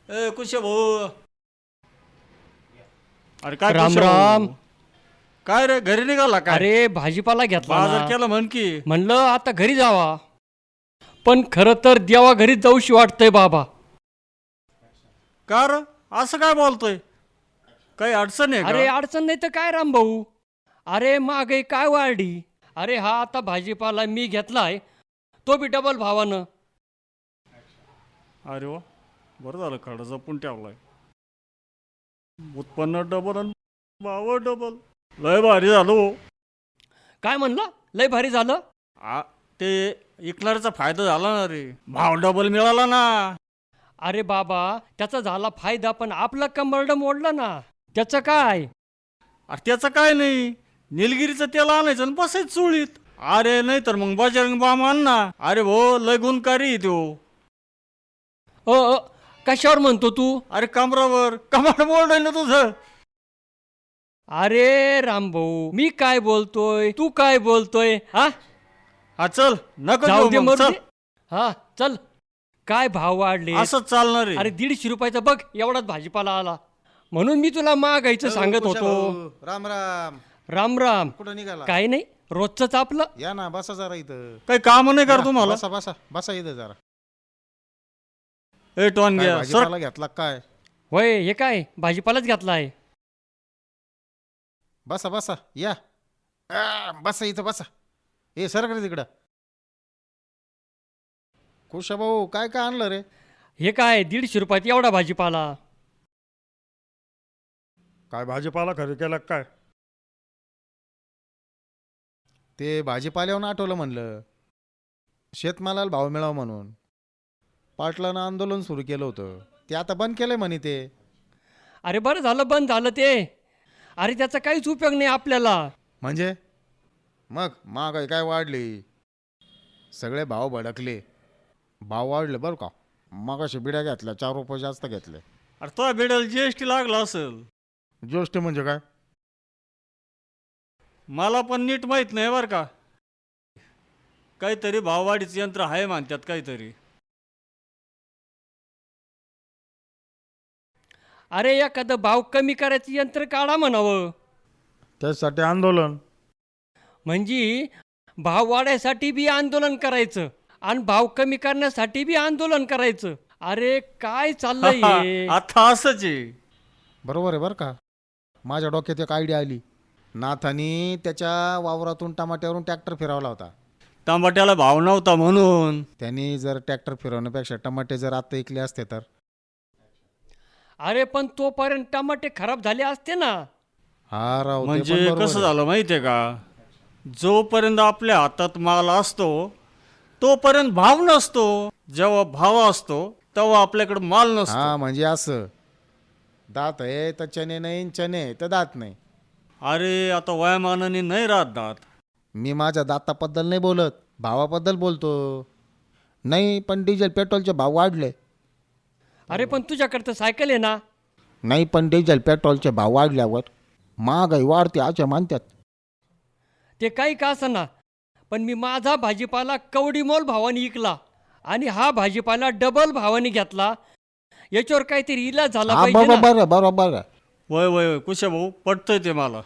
ए कुशे भाऊ, अरे काय राम कुशे भाऊ? राम. काय रे घरी निघाला काय? अरे भाजीपाला घेतला बाजार ना. केला म्हण की. म्हणलं आता घरी जावा, पण खरं तर देवा घरी जाऊशी वाटतंय बाबा. का रे असं काय बोलतोय? काही अडचण आहे अरे का? अडचण नाही तर काय राम भाऊ. अरे महागाई काय वाढली. अरे हा आता भाजीपाला मी घेतलाय तो बी डबल भावानं. अरे वा, बरं झालं खडा जपून ठेवलाय. उत्पन्न डबल आणि भाव डबल, लय भारी झालो. काय म्हणलं लय भारी झालं. ते इकणाऱ्याचा फायदा झाला ना रे, भाव डबल मिळाला ना. अरे बाबा त्याचा झाला फायदा, पण आपलं कंबरडं मोडलं ना, त्याचं काय. अरे त्याचं काय नाही, निलगिरीचं तेल आणायचं आणि बसायचं चुळीत. अरे नाही तर मग बजरंग बाम आण ना. अरे भो लय गुणकारी तो. कशावर म्हणतो तू. अरे कमरावर कमाड मोड आहे ना तुझं. अरे राम भाऊ मी काय बोलतोय तू काय बोलतोय. हा चल नको जाऊ दे देऊ मग, मरू चल. दे. हा चल. काय भाव वाढले. असंच चालणार आहे. अरे 150 रुपयाचा बघ एवढाच भाजीपाला आला, म्हणून मी तुला मागायचं सांगत होतो. राम राम. राम राम. कुठं निघाला? काही नाही रोजच आपलं. या ना बसा जरा इथं. काही काम नाही कर तुम्हाला. बसा बसा बसा इथं जरा. ए टॉन काय घ्या सर. भाजीपाला घेतला काय? होय हे काय भाजीपालाच घेतलाय. बसा बसा या. बसा इथं बसा. ए सरकडे तिकडं. कुशा भाऊ काय काय आणलं रे? हे काय 150 रुपयात एवढा भाजीपाला. काय भाजीपाला खरेदी केला काय? ते भाजीपाल्यावरून आठवलं म्हणलं, शेतमालाला भाव मिळावा म्हणून पाटलानं आंदोलन सुरू केलं होतं, ते आता बंद केलंय म्हणे ते. अरे बरं झालं बंद झालं ते. अरे त्याचा काहीच उपयोग नाही आपल्याला. म्हणजे मग महागाई काय वाढली, सगळे भाव भडकले. भाव वाढले बरं का. मग अशा बिड्या घेतल्या 4 रुपये जास्त घेतले. अरे तो बेडल जीएसटी लागला असेल. गोष्ट म्हणजे काय? मला पण नीट माहित नाही बरं का. काहीतरी भाववाढीचं यंत्र आहे म्हणतात काहीतरी. अरे एखादं भाव कमी करायचं यंत्र काढा म्हणावं. त्यासाठी आंदोलन. म्हणजे भाव वाढायसाठी बी आंदोलन करायचं आणि भाव कमी करण्यासाठी बी आंदोलन करायचं. अरे काय चाललंय हे? आता असंच आहे. बरोबर आहे बरं का. माझ्या डोक्यात एक आयडिया आली. नाथानी त्याच्या वावरातून टमाट्यावरून ट्रॅक्टर फिरवला होता. टमाट्याला भाव नव्हता म्हणून. त्यांनी जर ट्रॅक्टर फिरवण्यापेक्षा टमाटे जर आता ऐकले असते तर. अरे पण तोपर्यंत टमाटे खराब झाले असते ना. हा राव, ते पण म्हणजे बरोबर कसं आहे. झालं माहितीये का, जोपर्यंत आपल्या हातात माल असतो तोपर्यंत भाव नसतो. जेव्हा भाव असतो तेव्हा आपल्याकडे माल नसतो. हा म्हणजे असं, दात आहे तर चणे नाही, चणे आहे तर दात नाही. अरे आता वयामानाने नाही राहत दात. मी माझ्या दाताबद्दल नाही बोलत, भावाबद्दल बोलतो. नाही पण डिझेल पेट्रोलचे भाव वाढले. अरे पण तुझ्याकडे तर सायकल आहे ना. नाही पण डिझेल पेट्रोलचे भाव वाढल्यावर महागाई वाढते असे म्हणतात. ते काही का असना, पण मी माझा भाजीपाला कवडीमोल भावाने विकला आणि हा भाजीपाला डबल भावाने घेतला. याच्यावर काहीतरी इलाज झाला हा पाहिजे ना. बरोबर आहे, बरोबर आहे. वय वय वय कुशा भाऊ पटतंय ते मला.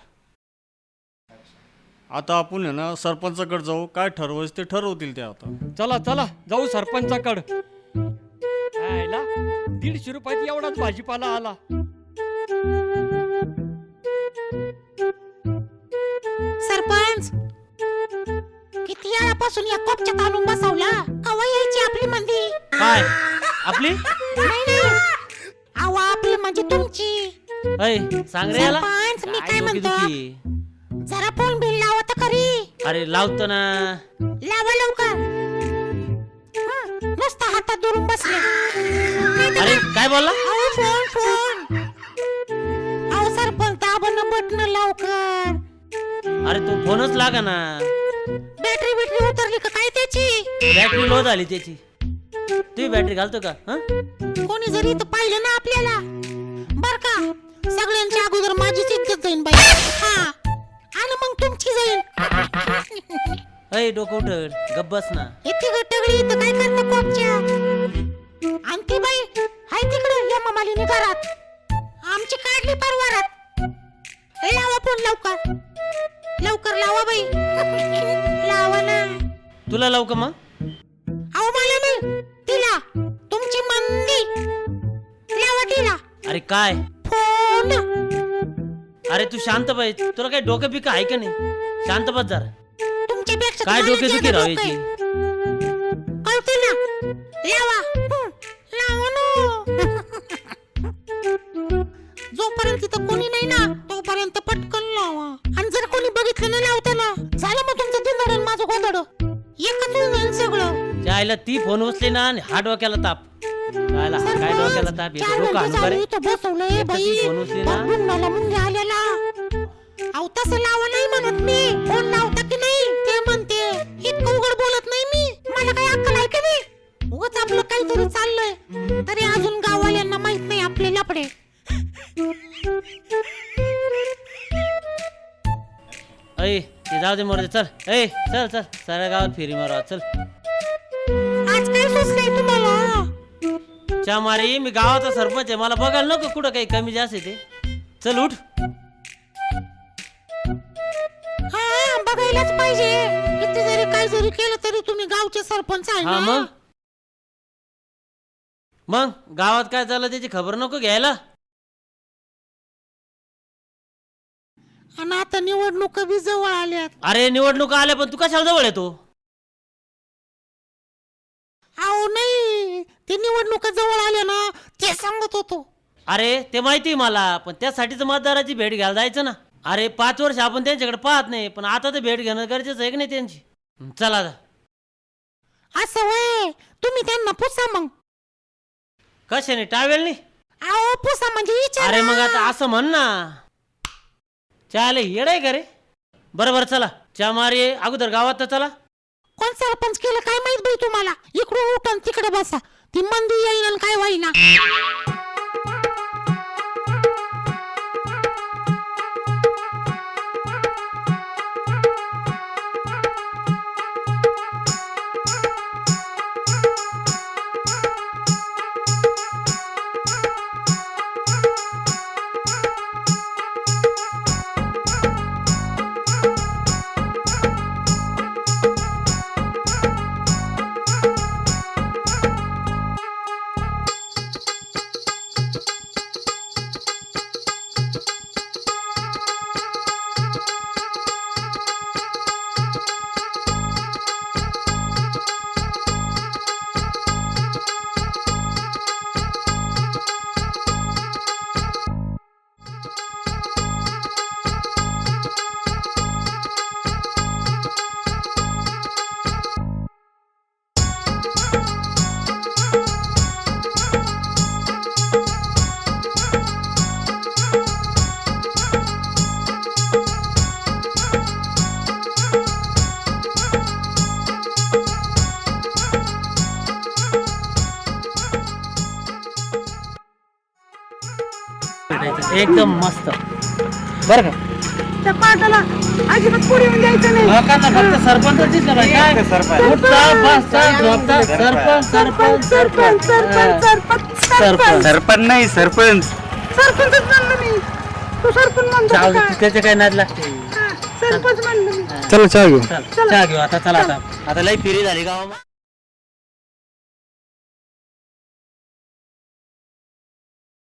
आता आपण आहे ना सरपंचाकडे जाऊ, काय ठरवायचं ते ठरवतील ते आता. चला चला जाऊ सरपंचाकडं. आयला 150 रुपयात एवढाच भाजीपाला आला. सरपंच, किती वेळापासून या कोपच्यात आणून बसवला. कवा यायची आपली मंदी? काय आपली नाही नाही, अहो आपली म्हणजे तुमची. अय सांग रे याला. सरपंच, मी काय डोकी म्हणतो, दुखी. जरा फोन बिल लावा तर खरी. अरे लावतो ना. लावा लवकर. नुसता हातात धरून बसले. अरे काय बोलला. अहो फोन फोन. अहो सरपंच दाबन बटन लवकर. अरे तू फोनच लागा ना. बॅटरी बिटरी उतरली का काय त्याची? बॅटरी लो झाली त्याची. तू बॅटरी घालतो का? कोणी जरी इथं पाहिलं ना आपल्याला, बर का, सगळ्यांच्या अगोदर माझीच इज्जत जाईन बाई. हा आणि मग तुमची जाईल. अय डोकं उठड गब्बस ना. इथे गटगडी इथं काय करता कोपच्या? आणि ती बाई हाय तिकडे या मला लावू का मग? अहो मला नाही, तिला तुमची मंदी लावा तिला अरे काय? फोन. अरे तू शांत बाई, तुला काही डोकं बिकं आहे का नाही? शांत बस जरा. तुमच्यापेक्षा काय तुम्हाला डोके दुखी जादा राहायची? डोकं आहे. कळते ना, लावा. लावा ना. जोपर्यंत तिथं कोणी नाही ना तोपर्यंत पटकन लावा. आणि जर कोणी बघितलं नाही लावताना झालं मग तुमचं दिंदड आणि माझं गोंधळ एकच होऊन जाईल सगळं. जायला ती फोन उचली ना आणि हा डोक्याला ताप. जायला हा काय डोक्याला ताप येतो? चार डोकं मिनिटं आणू का झाली रे? इथं बसवलंय एकदा बाई. ती फोन उचली ना. बघ मुंग्याला मुंग्या आलेला. अहो तसं लावा नाही म्हणत मी. फोन लावता की नाही ते म्हणते. इतकं उघड बोलत नाही मी. मला काही अक्कल आहे का नाही? उगाच आपलं काहीतरी चाललंय तरी अजून गाववाल्यांना माहित नाही आपले लफडे. अय ते जाऊ दे मोर चल. ए चल चल साऱ्या गावात फेरी मारा चल. आज काय सुचलंय तुम्हाला? च्या मारी मी गावाचा सरपंच आहे, मला बघायला नको कुठं काही कमी जास्त आहे ते. चल उठ. हा बघायलाच पाहिजे. किती जरी काय जरी केलं तरी तुम्ही गावचे सरपंच आहे हा ना. मग गावात काय झालं त्याची खबर नको घ्यायला? आणि आता निवडणुका बी जवळ आल्यात. अरे निवडणुका आल्या पण तू कशाला जवळ येतो? अहो नाही, ते निवडणुका जवळ आल्या ना ते सांगत होतो. अरे ते माहिती मला, पण त्यासाठीच मतदाराची भेट घ्यायला जायचं ना. अरे 5 वर्ष आपण त्यांच्याकडे पाहत नाही, पण आता तर भेट घेणं गरजेचं आहे की नाही त्यांची? चला आता. असं वय तुम्ही त्यांना पुसा मग. कशाने? टावेलनी? अहो पुसा म्हणजे विचारा. अरे मग आता असं म्हण ना. चाले येडाय का रे? बरोबर चला. च्या मारी अगोदर गावात तर चला. कोण सरपंच केलं काय माहित बाई तुम्हाला? इकडून उठून तिकडे बसा. ती मंदी येईन आणि काय होईना. एकदम मस्त बर का? त्या पाटाला अजिबात पुढे येऊन द्यायचं नाही. फक्त सरपंच दिसलं पाहिजे. काय? उठता, बसता, झोपता. सरपंच सरपंच सरपंच सरपंच सरपंच नाही सरपंच. सरपंचच म्हणलं मी. तू सरपंच म्हणतो का? त्याचे काय नाद लागते? सरपंच म्हणलं मी. चला चहा घेऊ. चल चहा घेऊ आता. चला आता. आता लई फिरी झाली गावामध्ये.